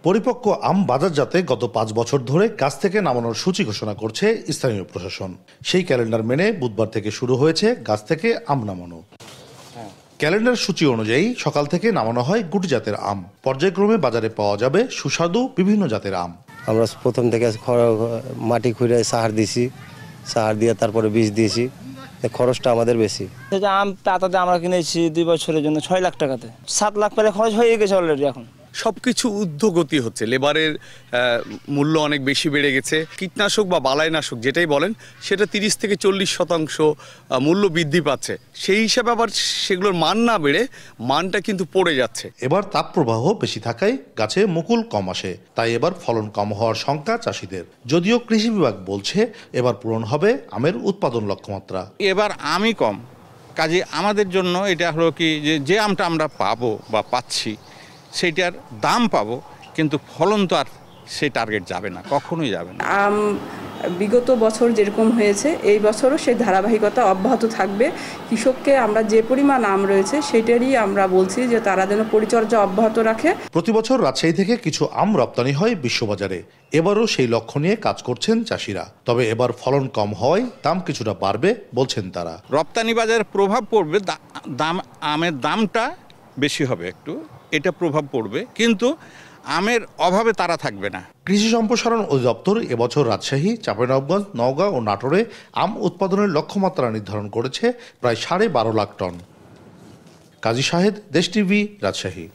পরিপক্ক আম বাজারজাতে গত 5 বছর ধরে গাছ থেকে নামানোর সূচি ঘোষণা করছে স্থানীয় প্রশাসন। সেই ক্যালেন্ডার মেনে বুধবার থেকে শুরু হয়েছে গাছ থেকে আম নামানো। ক্যালেন্ডার সূচি অনুযায়ী সকাল থেকে নামানো হয় গুটি জাতের আম। পর্যায়ক্রমে বাজারে পাওয়া যাবে সুস্বাদু বিভিন্ন জাতের আম। আমরা প্রথম থেকে মাটি খুঁড়ে সার দিয়েছি, সার দিয়ে তারপরে বীজ দিয়েছি। খরচটা আমাদের বেশি। আম পাতাতে আমরা কিনেছি 2 বছরের জন্য 6 লাখ টাকাতে। 7 লাখ পেলে খরচ হয়ে গেছে অলরেডি। এখন সবকিছু ঊর্ধ্বগতি হচ্ছে, লেবারের মূল্য অনেক বেশি বেড়ে গেছে। কীটনাশক বা বালাইনাশক যেটাই বলেন সেটা 30 থেকে 40% মূল্য বৃদ্ধি পাচ্ছে। সেই হিসাবে আবার সেগুলোর মান না বেড়ে মানটা কিন্তু পড়ে যাচ্ছে। এবার তাপপ্রবাহ বেশি থাকায় গাছে মুকুল কম আসে, তাই এবার ফলন কম হওয়ার শঙ্কা চাষিদের। যদিও কৃষি বিভাগ বলছে এবার পূরণ হবে আমের উৎপাদন লক্ষ্যমাত্রা। এবার আমই কম, কাজে আমাদের জন্য এটা হলো কি যে আমটা আমরা পাবো বা পাচ্ছি সেইটার দাম পাবো, কিন্তু ফলন তো আর সেই টার্গেট যাবে না, কখনোই যাবে না। আম বিগত বছর যেরকম হয়েছে এই বছরও সেই ধারাবাহিকতা অব্যাহত থাকবে। কৃষককে আমরা যে পরিমাণ আম রয়েছে সেটারই আমরা বলছি যে তারা যেন পরিচর্যা অব্যাহত রাখে। প্রতি বছর রাজশাহী থেকে কিছু আম রপ্তানি হয় বিশ্ববাজারে। এবারও সেই লক্ষ্য নিয়ে কাজ করছেন চাষিরা। তবে এবার ফলন কম হওয়ায় দাম কিছুটা বাড়বে বলছেন তারা। রপ্তানি বাজারে প্রভাব পড়বে, আমের দামটা বেশি হবে একটু, এটা প্রভাব পড়বে, কিন্তু আমের অভাবে তারা থাকবে না। কৃষি সম্প্রসারণ অধিদপ্তর এবছর রাজশাহী, চাঁপাইনবাবগঞ্জ, নওগাঁ ও নাটোরে আম উৎপাদনের লক্ষ্যমাত্রা নির্ধারণ করেছে প্রায় 12.5 লাখ টন। কাজী শাহেদ, দেশ টিভি, রাজশাহী।